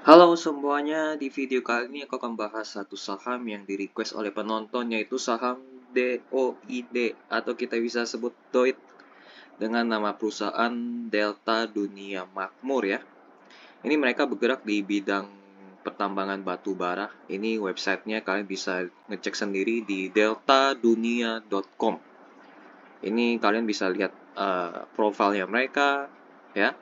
Halo semuanya, di video kali ini aku akan bahas satu saham yang di-request oleh penonton, yaitu saham DOID atau kita bisa sebut DOID dengan nama perusahaan Delta Dunia Makmur ya. Ini mereka bergerak di bidang pertambangan batu bara. Ini websitenya kalian bisa ngecek sendiri di deltadunia.com. Ini kalian bisa lihat profilnya mereka ya,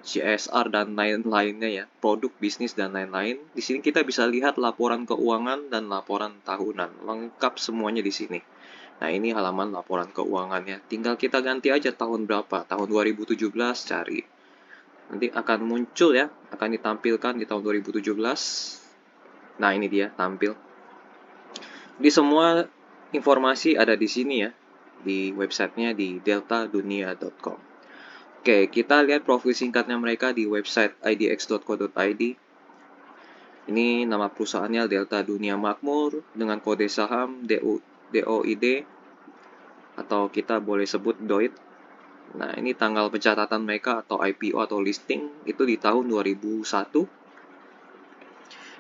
CSR dan lain-lainnya ya, produk bisnis dan lain-lain. Di sini kita bisa lihat laporan keuangan dan laporan tahunan, lengkap semuanya di sini. Nah, ini halaman laporan keuangannya. Tinggal kita ganti aja tahun berapa, tahun 2017 cari. Nanti akan muncul ya, akan ditampilkan di tahun 2017. Nah, ini dia tampil. Di semua informasi ada di sini ya, di websitenya di deltadunia.com. Oke, kita lihat profil singkatnya mereka di website idx.co.id. Ini nama perusahaannya Delta Dunia Makmur dengan kode saham DOID atau kita boleh sebut DOID. Nah, ini tanggal pencatatan mereka atau IPO atau listing itu di tahun 2001.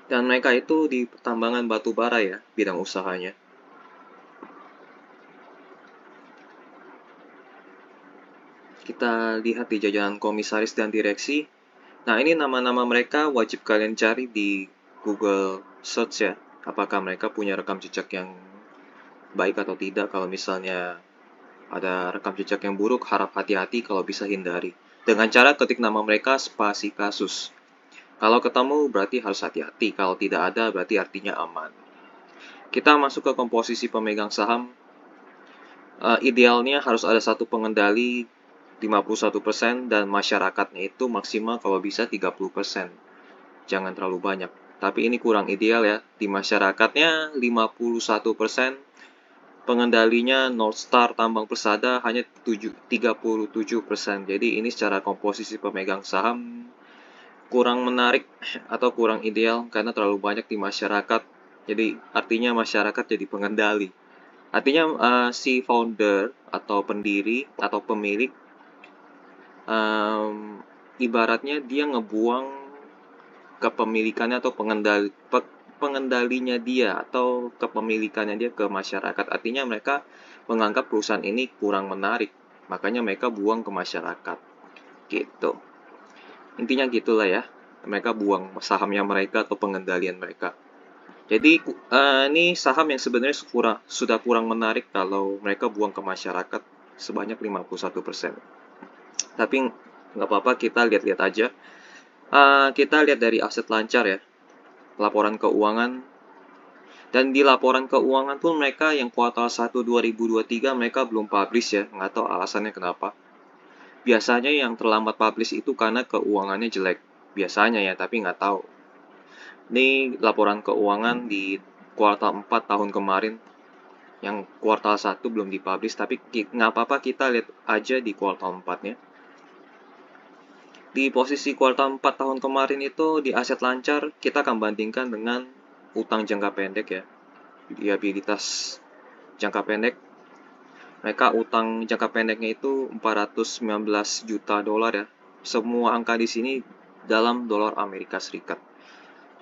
Dan mereka itu di pertambangan batu bara ya, bidang usahanya. Kita lihat di jajaran komisaris dan direksi. Nah, ini nama-nama mereka wajib kalian cari di Google Search ya. Apakah mereka punya rekam jejak yang baik atau tidak. Kalau misalnya ada rekam jejak yang buruk, harap hati-hati, kalau bisa hindari. Dengan cara ketik nama mereka spasi kasus. Kalau ketemu berarti harus hati-hati, kalau tidak ada berarti artinya aman. Kita masuk ke komposisi pemegang saham. Idealnya harus ada satu pengendali 51% dan masyarakatnya itu maksimal kalau bisa 30%. Jangan terlalu banyak. Tapi ini kurang ideal ya. Di masyarakatnya 51%, pengendalinya North Star Tambang Persada hanya 37%. Jadi ini secara komposisi pemegang saham kurang menarik atau kurang ideal karena terlalu banyak di masyarakat. Jadi artinya masyarakat jadi pengendali. Artinya si founder atau pendiri atau pemilik ibaratnya dia ngebuang kepemilikannya atau pengendalinya dia atau kepemilikannya dia ke masyarakat. Artinya mereka menganggap perusahaan ini kurang menarik, makanya mereka buang ke masyarakat. Gitu. Intinya gitulah ya. Mereka buang sahamnya mereka atau pengendalian mereka. Jadi ini saham yang sebenarnya sudah kurang menarik kalau mereka buang ke masyarakat sebanyak 51%. Tapi nggak apa-apa, kita lihat-lihat aja. Kita lihat dari aset lancar ya, laporan keuangan. Dan di laporan keuangan pun mereka yang kuartal 1 2023 mereka belum publish ya, nggak tahu alasannya kenapa. Biasanya yang terlambat publish itu karena keuangannya jelek. Biasanya ya, tapi nggak tahu. Ini laporan keuangan di kuartal 4 tahun kemarin, yang kuartal 1 belum dipublish, tapi nggak apa-apa, kita lihat aja di kuartal 4-nya. Di posisi kuartal 4 tahun kemarin itu di aset lancar, kita akan bandingkan dengan utang jangka pendek ya. Liabilitas jangka pendek. Mereka utang jangka pendeknya itu 419 juta dolar ya. Semua angka di sini dalam dolar Amerika Serikat.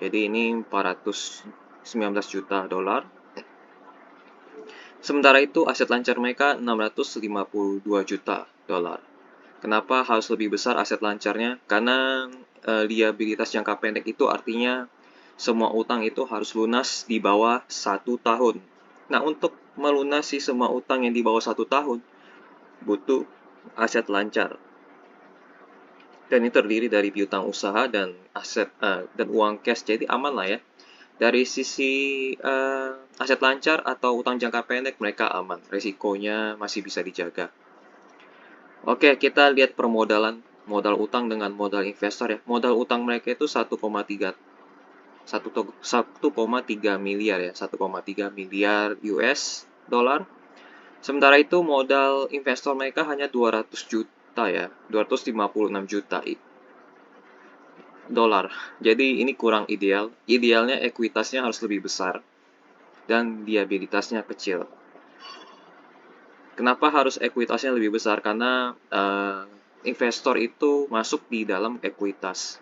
Jadi ini 419 juta dolar. Sementara itu aset lancar mereka 652 juta dolar. Kenapa harus lebih besar aset lancarnya? Karena liabilitas jangka pendek itu artinya semua utang itu harus lunas di bawah 1 tahun. Nah, untuk melunasi semua utang yang di bawah 1 tahun, butuh aset lancar. Dan ini terdiri dari piutang usaha dan aset dan uang cash, jadi aman lah ya. Dari sisi aset lancar atau utang jangka pendek mereka aman, resikonya masih bisa dijaga. Oke, kita lihat permodalan, modal utang dengan modal investor ya. Modal utang mereka itu 1,3 miliar ya, 1,3 miliar US dollar. Sementara itu modal investor mereka hanya 200 juta ya, 256 juta dolar. Jadi ini kurang ideal. Idealnya ekuitasnya harus lebih besar dan liabilitasnya kecil. Kenapa harus ekuitasnya lebih besar? Karena investor itu masuk di dalam ekuitas.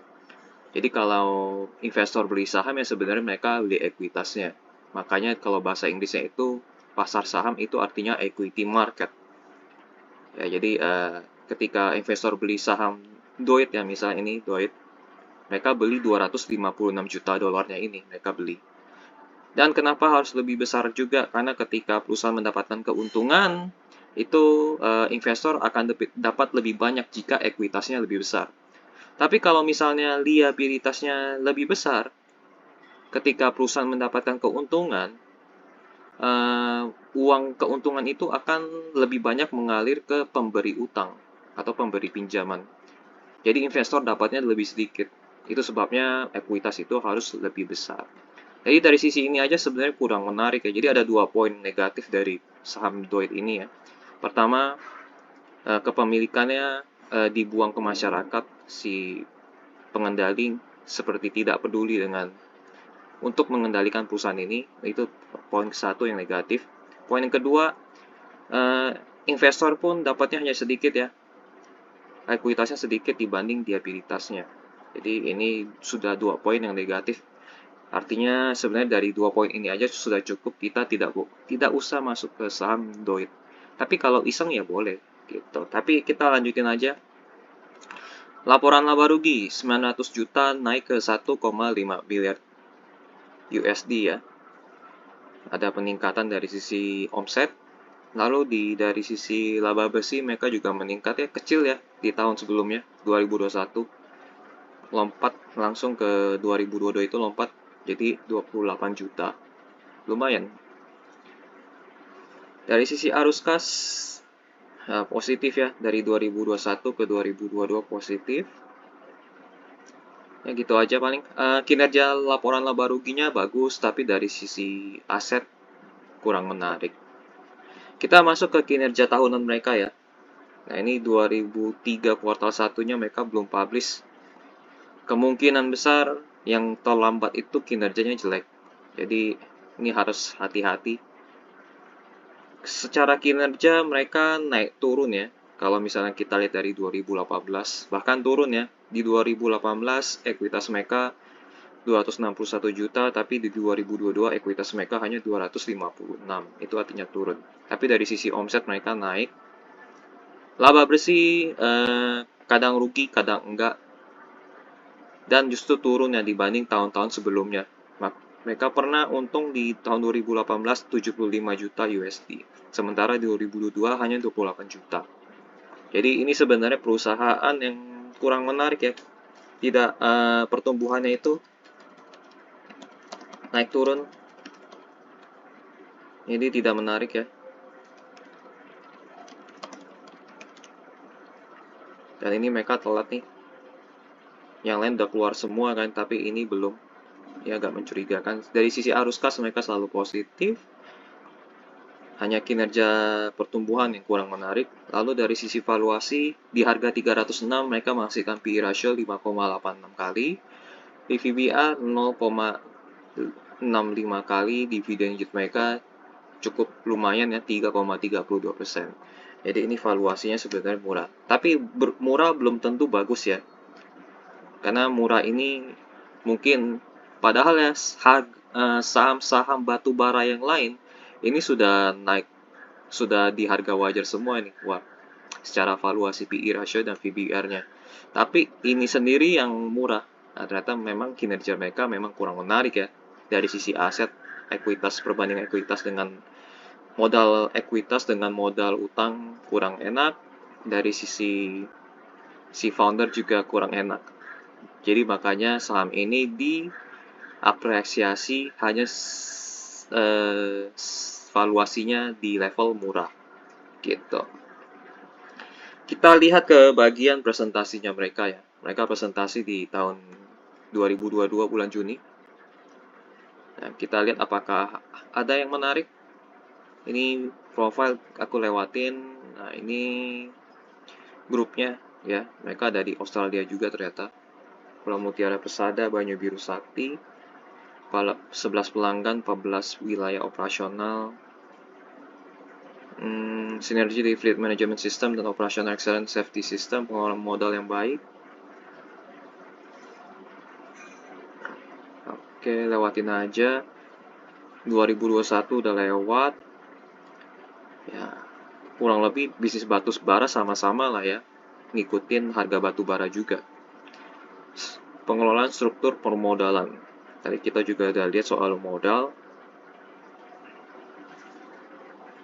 Jadi kalau investor beli saham ya sebenarnya mereka beli ekuitasnya. Makanya kalau bahasa Inggrisnya itu pasar saham itu artinya equity market. Ya, jadi ketika investor beli saham Doit ya, misalnya ini Doit, mereka beli 256 juta dolarnya ini, mereka beli. Dan kenapa harus lebih besar juga? Karena ketika perusahaan mendapatkan keuntungan, itu investor akan dapat lebih banyak jika ekuitasnya lebih besar. Tapi kalau misalnya liabilitasnya lebih besar, ketika perusahaan mendapatkan keuntungan, uang keuntungan itu akan lebih banyak mengalir ke pemberi utang atau pemberi pinjaman. Jadi investor dapatnya lebih sedikit. Itu sebabnya ekuitas itu harus lebih besar. Jadi dari sisi ini aja sebenarnya kurang menarik ya. Jadi ada 2 poin negatif dari saham Doit ini ya. Pertama, kepemilikannya dibuang ke masyarakat, si pengendali seperti tidak peduli dengan untuk mengendalikan perusahaan ini. Itu poin satu yang negatif. Poin yang kedua, investor pun dapatnya hanya sedikit ya. Ekuitasnya sedikit dibanding liabilitasnya. Jadi ini sudah 2 poin yang negatif. Artinya sebenarnya dari 2 poin ini aja sudah cukup, kita tidak usah masuk ke saham Doit. Tapi kalau iseng ya boleh gitu. Tapi kita lanjutin aja. Laporan laba rugi 900 juta naik ke 1,5 miliar USD ya. Ada peningkatan dari sisi omset. Lalu dari sisi laba bersih mereka juga meningkat ya, kecil ya di tahun sebelumnya 2021. Lompat langsung ke 2022 itu lompat jadi 28 juta. Lumayan. Dari sisi arus kas positif ya, dari 2021 ke 2022 positif. Ya gitu aja paling. Kinerja laporan laba ruginya bagus, tapi dari sisi aset kurang menarik. Kita masuk ke kinerja tahunan mereka ya. Nah ini 2003 kuartal 1-nya mereka belum publish. Kemungkinan besar yang terlambat itu kinerjanya jelek. Jadi ini harus hati-hati. Secara kinerja mereka naik turun ya. Kalau misalnya kita lihat dari 2018, bahkan turun ya. Di 2018 ekuitas mereka 261 juta, tapi di 2022 ekuitas mereka hanya 256. Itu artinya turun. Tapi dari sisi omset mereka naik. Laba bersih kadang rugi, kadang enggak. Dan justru turun ya dibanding tahun-tahun sebelumnya. Mereka pernah untung di tahun 2018 75 juta USD. Sementara di 2022 hanya 28 juta. Jadi ini sebenarnya perusahaan yang kurang menarik ya. Tidak pertumbuhannya itu naik turun. Jadi tidak menarik ya. Dan ini mereka telat nih. Yang lain udah keluar semua kan, tapi ini belum. Ya agak mencurigakan. Dari sisi arus kas mereka selalu positif. Hanya kinerja pertumbuhan yang kurang menarik. Lalu dari sisi valuasi, di harga 306 mereka menghasilkan PE ratio 5,86 kali, PVBR 0,65 kali, dividen yield mereka cukup lumayan ya 3,32%. Jadi ini valuasinya sebenarnya murah. Tapi murah belum tentu bagus ya. Karena murah ini mungkin padahal ya saham-saham batu bara yang lain ini sudah naik, sudah di harga wajar semua ini. Wah, secara valuasi PE ratio dan VBR-nya. Tapi ini sendiri yang murah. Nah, ternyata memang kinerja mereka memang kurang menarik ya. Dari sisi aset, ekuitas perbandingan ekuitas dengan modal utang kurang enak. Dari sisi si founder juga kurang enak. Jadi makanya saham ini diapresiasi hanya valuasinya di level murah gitu. Kita lihat ke bagian presentasinya mereka ya. Mereka presentasi di tahun 2022 bulan Juni. Nah, kita lihat apakah ada yang menarik. Ini profile aku lewatin. Nah, ini grupnya ya. Mereka ada di Australia juga ternyata. Pulau Mutiara Persada, Banyu Biru Sakti. 11 pelanggan, 14 wilayah operasional. Sinergi di fleet management system dan operational excellence safety system, pengelolaan modal yang baik. Oke, lewatin aja. 2021 udah lewat. Ya, kurang lebih bisnis batu bara sama-sama lah ya, ngikutin harga batu bara juga. Pengelolaan struktur permodalan. Tadi kita juga udah lihat soal modal.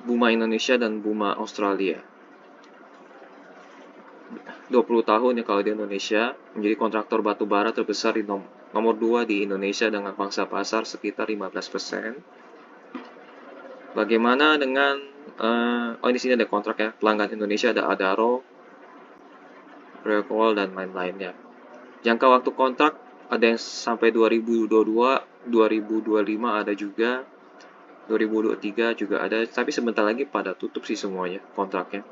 Buma Indonesia dan Buma Australia. 20 tahun ya kalau di Indonesia, menjadi kontraktor batu bara terbesar di nomor 2 di Indonesia dengan pangsa pasar sekitar 15%. Bagaimana dengan oh di sini ada kontrak ya, pelanggan Indonesia ada Adaro, Recall dan lain-lainnya. Jangka waktu kontrak ada yang sampai 2022, 2025 ada juga, 2023 juga ada, tapi sebentar lagi pada tutup sih semuanya kontraknya.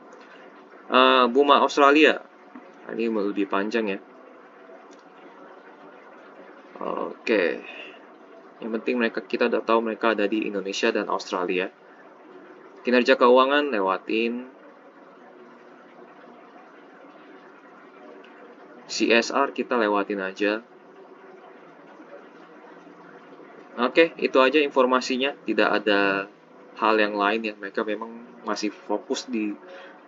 Buma Australia, ini lebih panjang ya. Oke, yang penting kita udah tahu mereka ada di Indonesia dan Australia. Kinerja keuangan lewatin. CSR kita lewatin aja. Oke, itu aja informasinya. Tidak ada hal yang lain ya. Mereka memang masih fokus di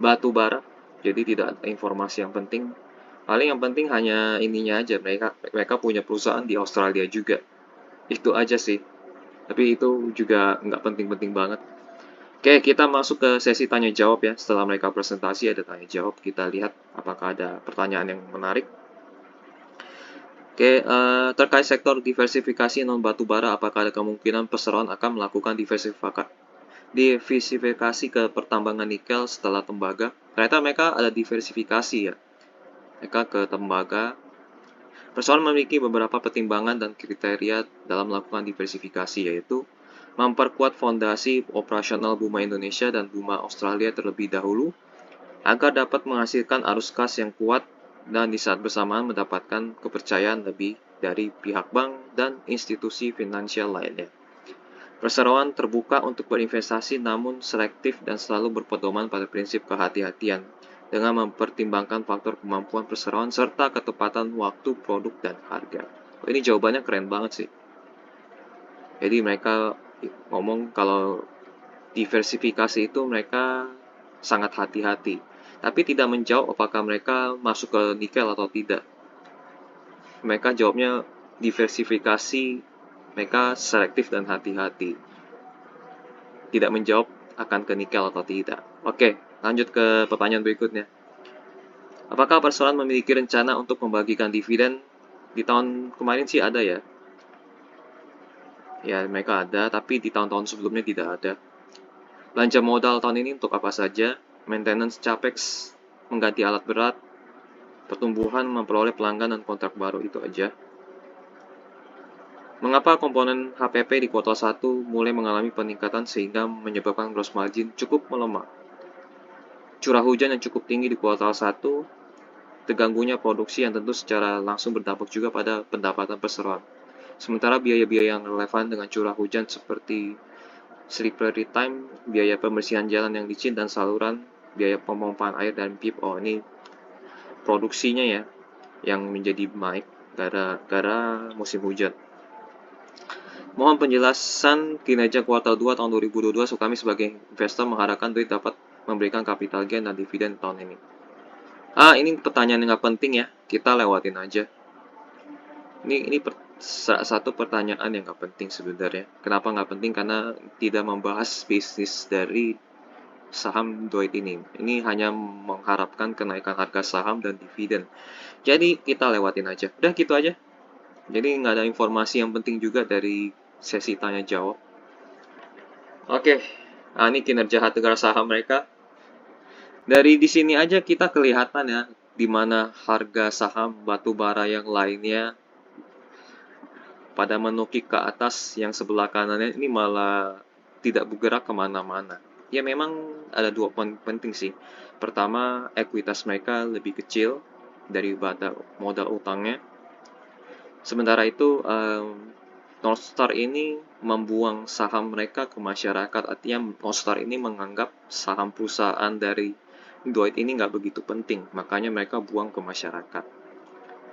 batu bara. Jadi tidak ada informasi yang penting. Paling yang penting hanya ininya aja. Mereka punya perusahaan di Australia juga. Itu aja sih. Tapi itu juga nggak penting-penting banget. Oke, kita masuk ke sesi tanya jawab ya. Setelah mereka presentasi ada tanya jawab. Kita lihat apakah ada pertanyaan yang menarik. Oke, terkait sektor diversifikasi non batu bara, apakah ada kemungkinan perseroan akan melakukan diversifikasi ke pertambangan nikel setelah tembaga? Ternyata mereka ada diversifikasi ya. Mereka ke tembaga. Perseroan memiliki beberapa pertimbangan dan kriteria dalam melakukan diversifikasi, yaitu memperkuat fondasi operasional Buma Indonesia dan Buma Australia terlebih dahulu, agar dapat menghasilkan arus kas yang kuat dan di saat bersamaan mendapatkan kepercayaan lebih dari pihak bank dan institusi finansial lainnya. Perseroan terbuka untuk berinvestasi namun selektif dan selalu berpedoman pada prinsip kehati-hatian dengan mempertimbangkan faktor kemampuan perseroan serta ketepatan waktu, produk, dan harga. Ini jawabannya keren banget sih. Jadi mereka ngomong kalau diversifikasi itu mereka sangat hati-hati. Tapi tidak menjawab apakah mereka masuk ke nikel atau tidak. Mereka jawabnya diversifikasi, mereka selektif dan hati-hati. Tidak menjawab akan ke nikel atau tidak. Oke, lanjut ke pertanyaan berikutnya. Apakah perseroan memiliki rencana untuk membagikan dividen? Di tahun kemarin sih ada ya. Ya, mereka ada, tapi di tahun-tahun sebelumnya tidak ada. Belanja modal tahun ini untuk apa saja? Maintenance capex, mengganti alat berat, pertumbuhan, memperoleh pelanggan dan kontrak baru, itu aja. Mengapa komponen HPP di kuartal 1 mulai mengalami peningkatan sehingga menyebabkan gross margin cukup melemah? Curah hujan yang cukup tinggi di kuartal 1, terganggunya produksi yang tentu secara langsung berdampak juga pada pendapatan perseroan. Sementara biaya-biaya yang relevan dengan curah hujan seperti slippery time, biaya pembersihan jalan yang licin dan saluran, biaya pemompaan air dan PIP. Oh, ini produksinya ya yang menjadi naik gara-gara musim hujan. Mohon penjelasan kinerja kuartal 2 tahun 2022. Kami sebagai investor mengharapkan duit dapat memberikan capital gain dan dividen tahun ini. Ini pertanyaan yang nggak penting ya. Kita lewatin aja. Ini satu pertanyaan yang nggak penting sebenarnya. Kenapa nggak penting? Karena tidak membahas bisnis dari saham Doit ini. Ini hanya mengharapkan kenaikan harga saham dan dividen. Jadi kita lewatin aja. Udah gitu aja. Jadi nggak ada informasi yang penting juga dari sesi tanya jawab. Oke, ini kinerja harga saham mereka. Dari di sini aja kita kelihatan ya, di mana harga saham batubara yang lainnya pada menukik ke atas, yang sebelah kanannya ini malah tidak bergerak kemana-mana. Ya memang ada dua poin penting sih. Pertama, ekuitas mereka lebih kecil dari modal utangnya. Sementara itu, Northstar ini membuang saham mereka ke masyarakat. Artinya Northstar ini menganggap saham perusahaan dari Doit ini nggak begitu penting. Makanya mereka buang ke masyarakat.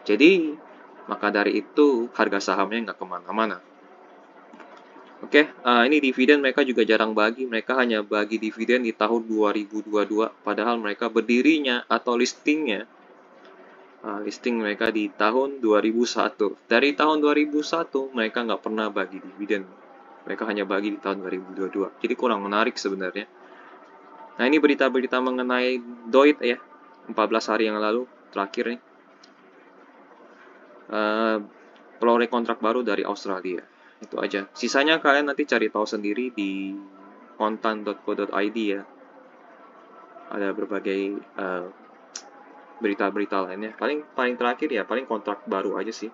Jadi, maka dari itu harga sahamnya nggak kemana-mana. Oke, ini dividen mereka juga jarang bagi. Mereka hanya bagi dividen di tahun 2022, padahal mereka berdirinya atau listing mereka di tahun 2001. Dari tahun 2001 mereka nggak pernah bagi dividen. Mereka hanya bagi di tahun 2022. Jadi kurang menarik sebenarnya. Nah, ini berita-berita mengenai Doit ya. 14 hari yang lalu terakhir nih. Proyek kontrak baru dari Australia. Itu aja. Sisanya kalian nanti cari tahu sendiri di kontan.co.id ya. Ada berbagai berita-berita lainnya. Paling terakhir ya, paling kontrak baru aja sih.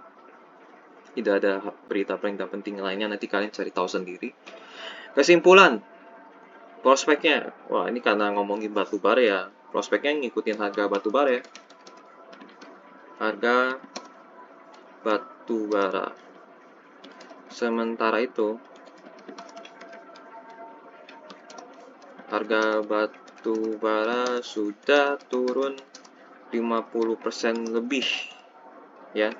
Tidak ada berita paling penting lainnya, nanti kalian cari tahu sendiri. Kesimpulan, prospeknya. Wah, ini karena ngomongin batu bara ya. Prospeknya ngikutin harga batu bara ya. Harga batu bara. Sementara itu, harga batu bara sudah turun 50% lebih ya.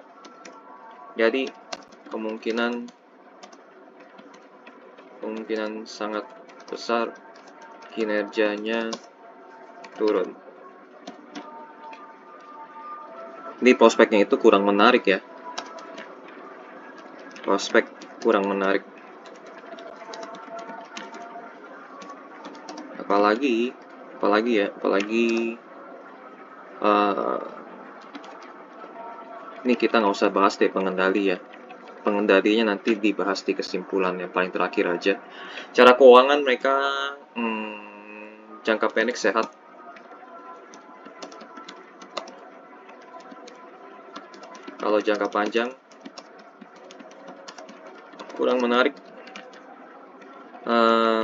Jadi kemungkinan sangat besar kinerjanya turun. Ini prospeknya itu kurang menarik ya. Prospek kurang menarik. Apalagi ini kita nggak usah bahas deh pengendali ya. Pengendalinya nanti dibahas di kesimpulan yang paling terakhir aja. Cara keuangan mereka jangka pendek sehat. Kalau jangka panjang kurang menarik,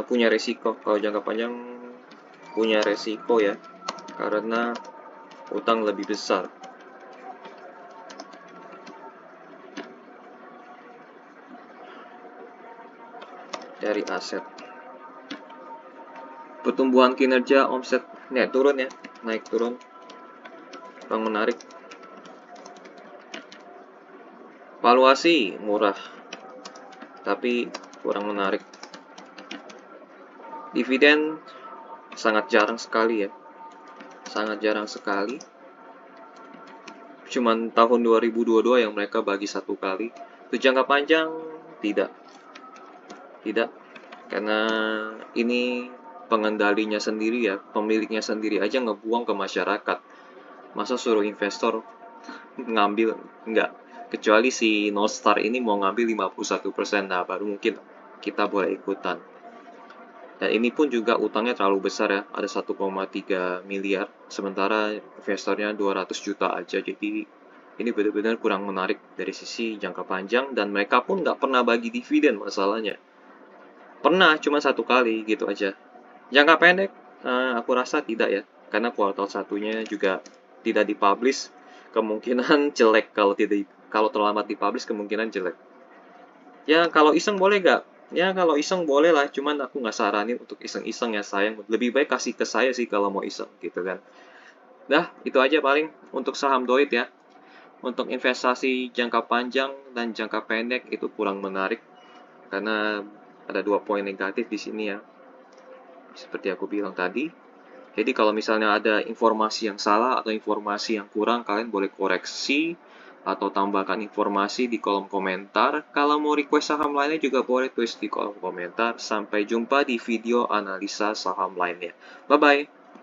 punya resiko. Kalau jangka panjang punya resiko ya, karena utang lebih besar. Dari aset. Pertumbuhan kinerja omset turun ya, naik turun. Kurang menarik. Valuasi murah, tapi kurang menarik. Dividen sangat jarang sekali ya. Sangat jarang sekali. Cuman tahun 2022 yang mereka bagi satu kali. Untuk jangka panjang tidak. Karena ini pengendalinya sendiri ya, pemiliknya sendiri aja ngebuang ke masyarakat. Masa suruh investor ngambil? Enggak. Kecuali si Nostar ini mau ngambil 51%, nah baru mungkin kita boleh ikutan. Dan ini pun juga utangnya terlalu besar ya, ada 1,3 miliar, sementara investornya 200 juta aja, jadi ini benar-benar kurang menarik dari sisi jangka panjang, dan mereka pun nggak pernah bagi dividen masalahnya. Pernah, cuma satu kali gitu aja. Jangka pendek, aku rasa tidak ya, karena kuartal satunya juga tidak dipublish, kemungkinan jelek kalau terlambat dipublish kemungkinan jelek. Ya kalau iseng boleh gak? Ya kalau iseng boleh lah, cuman aku nggak saranin untuk iseng-iseng ya sayang. Lebih baik kasih ke saya sih kalau mau iseng gitu kan. Dah, itu aja paling untuk saham Doit ya. Untuk investasi jangka panjang dan jangka pendek itu kurang menarik karena ada 2 poin negatif di sini ya. Seperti aku bilang tadi. Jadi kalau misalnya ada informasi yang salah atau informasi yang kurang, kalian boleh koreksi atau tambahkan informasi di kolom komentar. Kalau mau request saham lainnya juga boleh tulis di kolom komentar. Sampai jumpa di video analisa saham lainnya. Bye-bye.